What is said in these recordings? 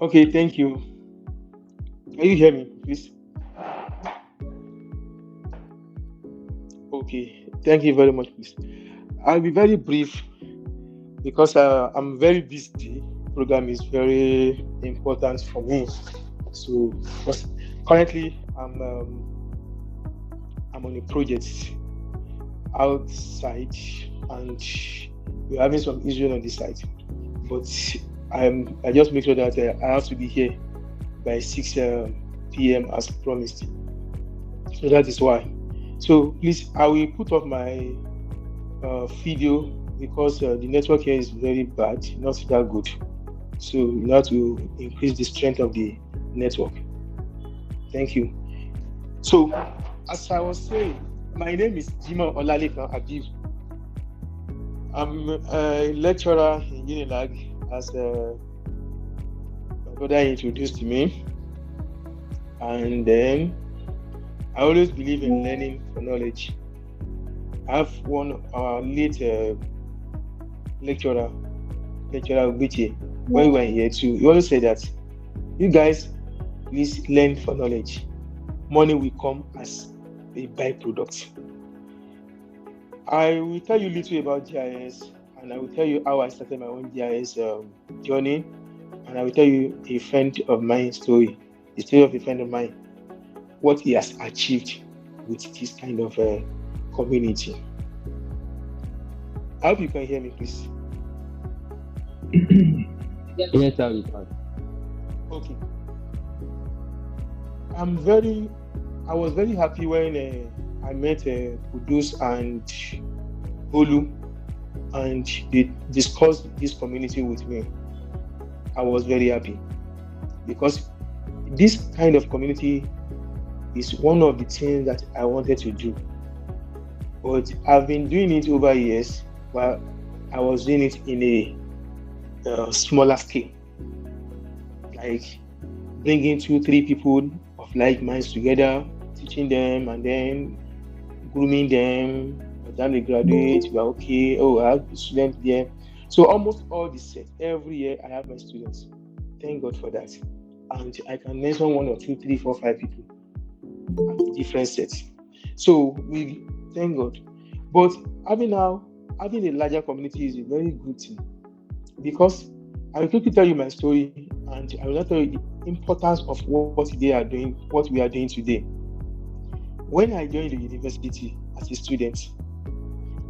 Okay, thank you. Can you hear me, please? Okay, thank you very much, please. I'll be very brief because I'm very busy. Program is very important for me. So, because currently I'm on a project outside, and we're having some issues on this side. But I just make sure that I have to be here by 6 p.m. as promised. So that is why. So please, I will put off my video because the network here is very bad, not that good. So you have to increase the strength of the network. Thank you. So as I was saying, my name is JIMOH Olalekan ABEEB. I'm a lecturer in Unilag, as my brother introduced me. And then I always believe in learning for knowledge. I have one of our late lecturer Ubiche, when we were here too. He always said that you guys please learn for knowledge. Money will come as a byproduct. I will tell you a little about GIS, and I will tell you how I started my own GIS journey, and I will tell you a friend of mine story, the story of a friend of mine, what he has achieved with this kind of community. I hope you can hear me, please. Yes, sir, we can. Okay. I was very happy when I met Kudus and Olu, and they discussed this community with me. I was very happy because this kind of community is one of the things that I wanted to do. But I've been doing it over years, while I was doing it in a smaller scale, like bringing 2-3 people of like minds together, teaching them, and then grooming them. By the time they graduate, we are okay. Oh, I have a student there. So almost all the set, every year I have my students. Thank God for that. And I can mention 1 or 2, 3, 4, 5 people at different sets. So we thank God. But having a larger community is a very good thing, because I will quickly tell you my story, and I will not tell you the importance of what they are doing, what we are doing today. When I joined the university as a student,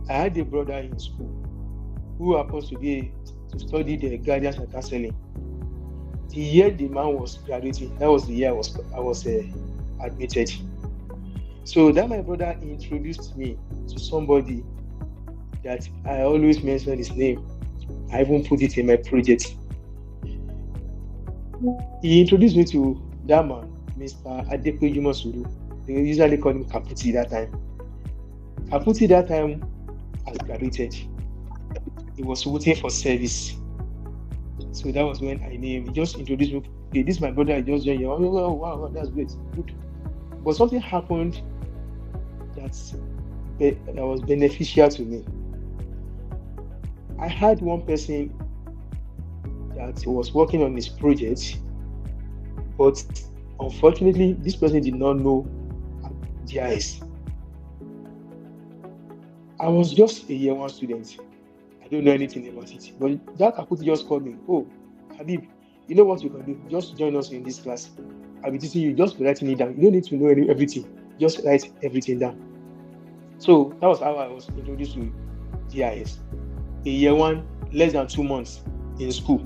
I had a brother in school who happens to study the guidance and counseling. The year the man was graduating, that was the year I was admitted. So that my brother introduced me to somebody that I always mention his name. I even put it in my project. He introduced me to that man, Mr. Adepeju Moshood. They usually call him Kaputi that time. Kaputi that time has graduated. He was waiting for service. So that was when I knew him. He just introduced me. Okay, this is my brother. I just joined you. Oh, wow, that's great. Good. But something happened that was beneficial to me. I had one person that was working on this project, but unfortunately, this person did not know GIS. I was just a year 1 student. I don't know anything about it. But that Kaputi just called me. Oh, Habib, you know what you can do? Just join us in this class. I'll be teaching you, just writing it down. You don't need to know everything. Just write everything down. So that was how I was introduced to GIS. A year 1, less than 2 months in school.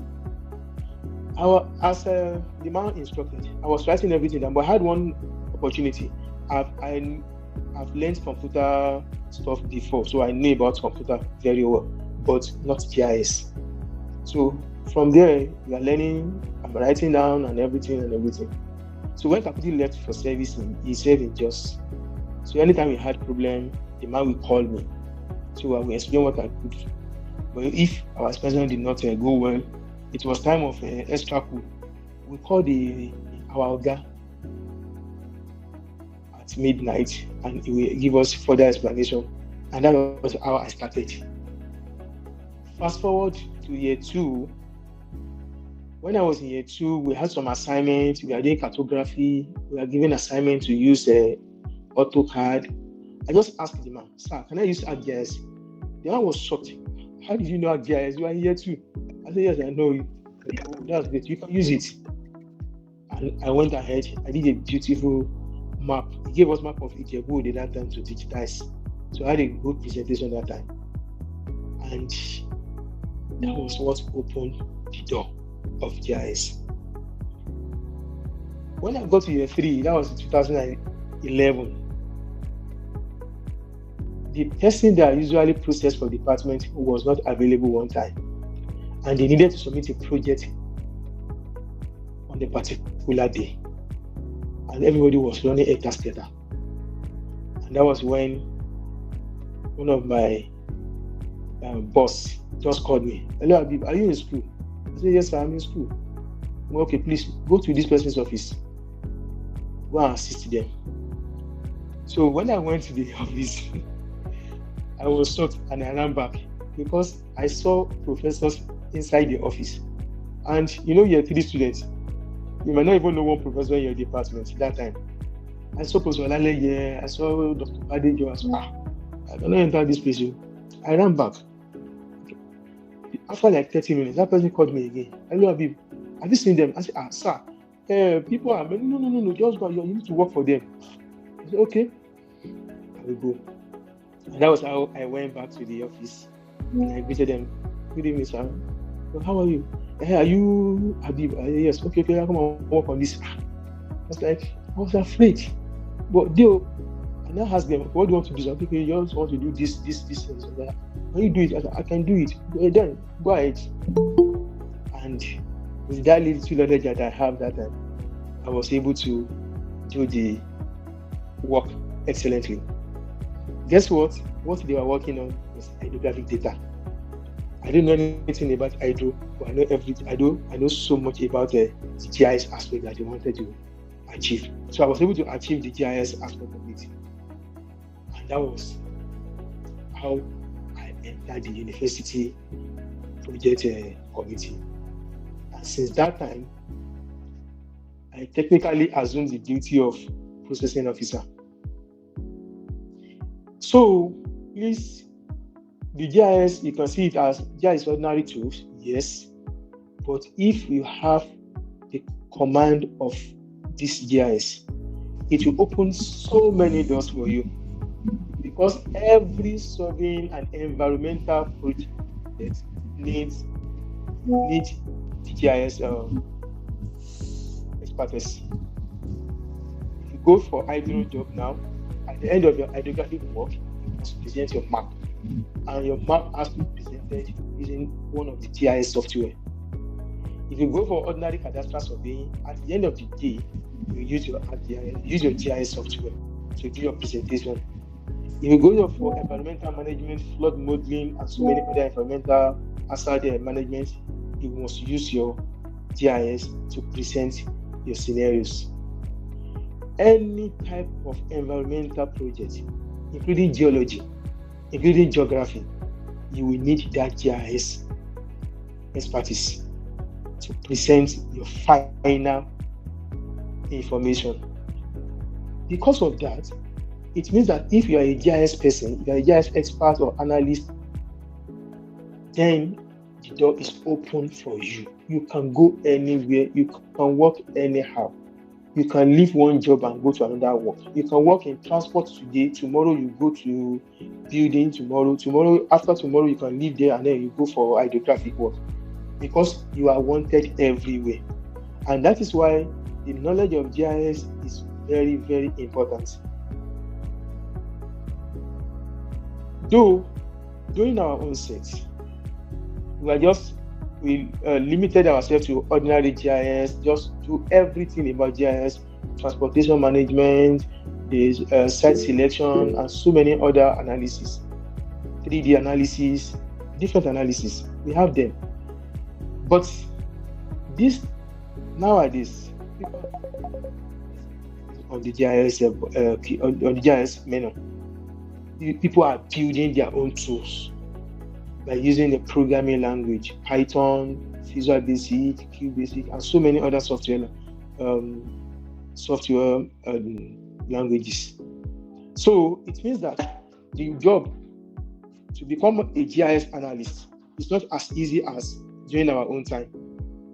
As the man instructed, I was writing everything down, but I had one opportunity. I've learned computer stuff before, so I knew about computer very well, but not GIS. So from there, we are learning, I'm writing down and everything. So when Kaputi left for service, he said in just. So anytime we had problem, the man will call me. So I will explain what I could. But if our expansion did not go well, it was time of extra pool. We called our Oga at midnight, and he will give us further explanation. And that was how I started. Fast forward to year 2, When I was in year 2, we had some assignments. We were doing cartography. We were given assignment to use AutoCAD. I just asked the man, sir, can I use ArcGIS? The man was shocked. How did you know ArcGIS? You are in year 2. I said, yes, I know it. Oh, that's great. You can use it. And I went ahead. I did a beautiful map. He gave us map of Ijebu at that time to digitize. So I had a good presentation that time. And that was what opened the door of GIS. When I got to year 3, that was 2011, the person that usually processed for the department was not available one time, and they needed to submit a project on a particular day, and everybody was running a cascader. And that was when one of my boss just called me. Hello, ABEEB, are you in school? I said, yes, sir, I'm in school. Well, okay, please go to this person's office. Go and assist them. So when I went to the office, I was shocked and I ran back because I saw professors inside the office. And year 3 students, you might not even know one professor in your department that time. I saw Professor Olalekan, I saw Dr. Badejo. I said, I cannot enter this place. I ran back. After like 30 minutes, that person called me again. Hello, ABEEB, have you seen them? I said, sir, people are, no, just go, you need to work for them. I said, okay, I will go. And that was how I went back to the office. And I greeted them. Good evening, sir. Well, how are you? Hey, are you ABEEB? Yes, okay, come on, work on this. I was afraid. But I now asked them, what do you want to do? Okay, you just want to do this, and that. When you do it, I can do it. Then go ahead. And with that little knowledge that I have that time, I was able to do the work excellently. Guess what? What they were working on was hydrographic data. I didn't know anything about hydro, but I know everything. I know so much about the GIS aspect that they wanted to achieve. So I was able to achieve the GIS aspect of it. And that was how I entered the university project committee. And since that time, I technically assumed the duty of processing officer. So please, the GIS, you can see it as GIS ordinary tools, yes. But if you have the command of this GIS, it will open so many doors for you. Because every surveying and environmental project needs the GIS expertise. If you go for hydro job now, at the end of your hydrographic work, you must present your map. And your map has to be presented using one of the GIS software. If you go for ordinary cadastral surveying, at the end of the day, you use your GIS software to do your presentation. If you go for environmental management, flood modeling, and so many other environmental hazard management, you must use your GIS to present your scenarios. Any type of environmental project, including geology, including geography, you will need that GIS expertise to present your final information. Because of that, it means that if you are a GIS person, if you are a GIS expert or analyst, then the door is open for you. You can go anywhere, you can work anyhow. You can leave one job and go to another work. You can work in transport today, tomorrow you go to building, tomorrow after tomorrow you can leave there and then you go for hydrographic work, because you are wanted everywhere. And that is why the knowledge of GIS is very, very important. Though during our onset, we limited ourselves to ordinary GIS, just do everything about GIS, transportation management, the site selection, and so many other analysis, 3D analysis, different analysis. We have them. But this nowadays, on the GIS menu, people are building their own tools. by using a programming language, Python, Visual Basic, QBasic, and so many other um, software languages. So it means that the job to become a GIS analyst is not as easy as during our own time.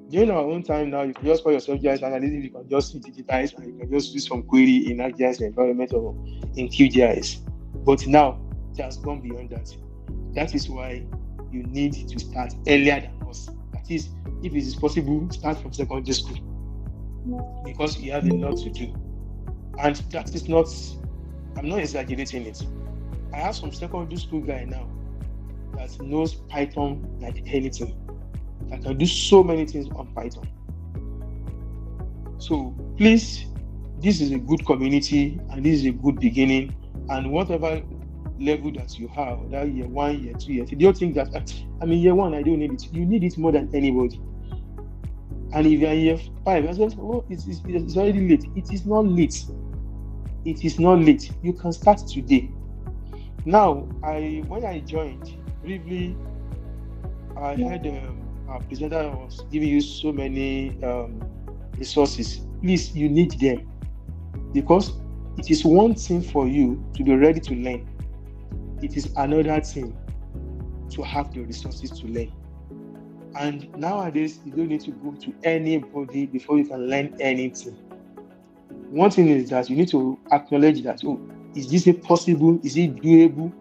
During our own time now, you can just call yourself GIS analyst, you can just digitize and you can just do some query in ArcGIS environment or in QGIS. But now it has gone beyond that. That is why you need to start earlier than us. That is, if it is possible, start from secondary school because you have a lot to do. And that is not, I'm not exaggerating it. I have some secondary school guy now that knows Python like anything. I can do so many things on Python. So please, this is a good community and this is a good beginning. And whatever level that you have, that year 1, year 2, year 3, don't think that I'm in year 1, I don't need it. You need it more than anybody. And if you're in year 5, I say, oh, it's already late. It is not late. It is not late. You can start today. Now, when I joined, briefly, I had our presenter was giving you so many resources. Please, you need them because it is one thing for you to be ready to learn. It is another thing to have the resources to learn. And nowadays, you don't need to go to anybody before you can learn anything. One thing is that you need to acknowledge that, oh, is this possible? Is it doable?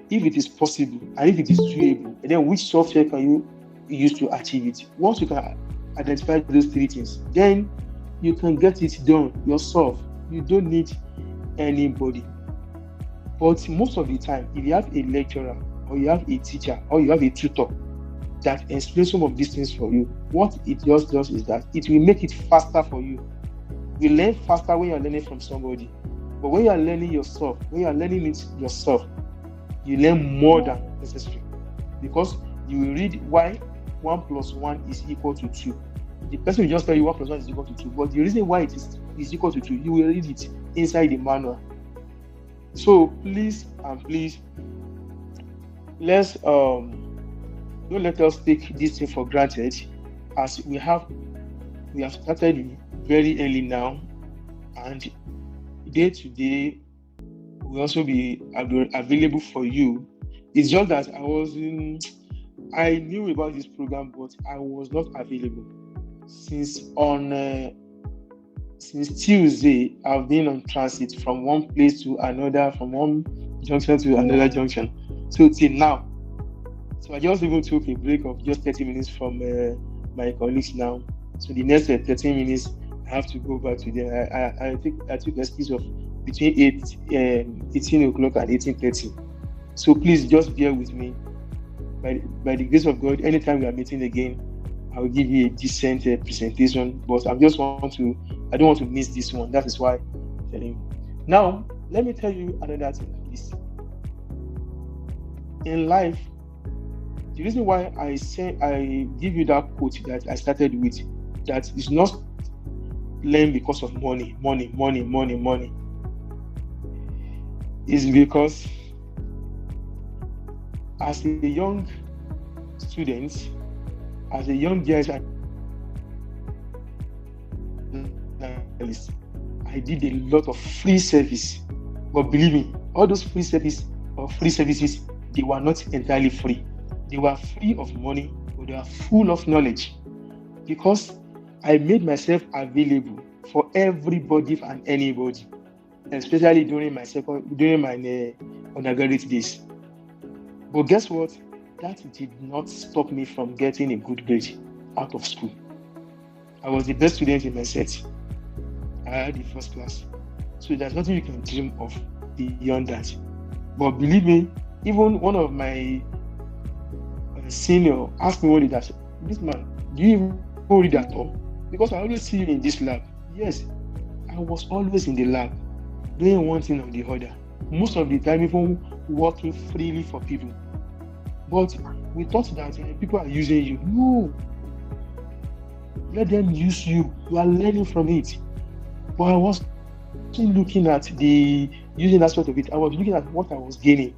If it is possible and if it is doable, and then which software can you use to achieve it? Once you can identify those 3 things, then you can get it done yourself. You don't need anybody. But most of the time, if you have a lecturer or you have a teacher or you have a tutor that explains some of these things for you, what it just does is that it will make it faster for you. You learn faster when you're learning from somebody. But when you're learning yourself, when you're learning it yourself, you learn more than necessary. Because you will read why 1 + 1 is equal to 2. The person will just tell you 1 + 1 is equal to 2. But the reason why it is equal to 2, you will read it inside the manual. So please, let's don't let us take this thing for granted, as we have started very early now, and day to day will also be available for you. It's just that I knew about this program, but I was not available since Tuesday. I've been on transit from one place to another, from one junction to another junction. So till now, so I just even took a break of just 30 minutes from my colleagues now. So the next 13 minutes, I have to go back to them. I took excuse of between 18 o'clock and 18:30. So please just bear with me. By the grace of God, anytime we are meeting again, I will give you a decent presentation. But I don't want to miss this one. That is why I'm telling you. Now, let me tell you another thing, please. In life, the reason why I give you that quote that I started with, that is not learn because of money, is because as a young student, as a young GIS analyst, I did a lot of free service. But believe me, all those free services, they were not entirely free. They were free of money, but they were full of knowledge, because I made myself available for everybody and anybody, especially during my undergraduate days. But guess what? That did not stop me from getting a good grade out of school. I was the best student in my set. I had the first class. So there's nothing you can dream of beyond that. But believe me, even one of my senior asked me one day that, this man, do you even read at all? Because I always see you in this lab. Yes, I was always in the lab, doing one thing or the other. Most of the time, even working freely for people. But we thought that people are using you. No. Let them use you. You are learning from it. But I wasn't looking at the using aspect of it. I was looking at what I was gaining.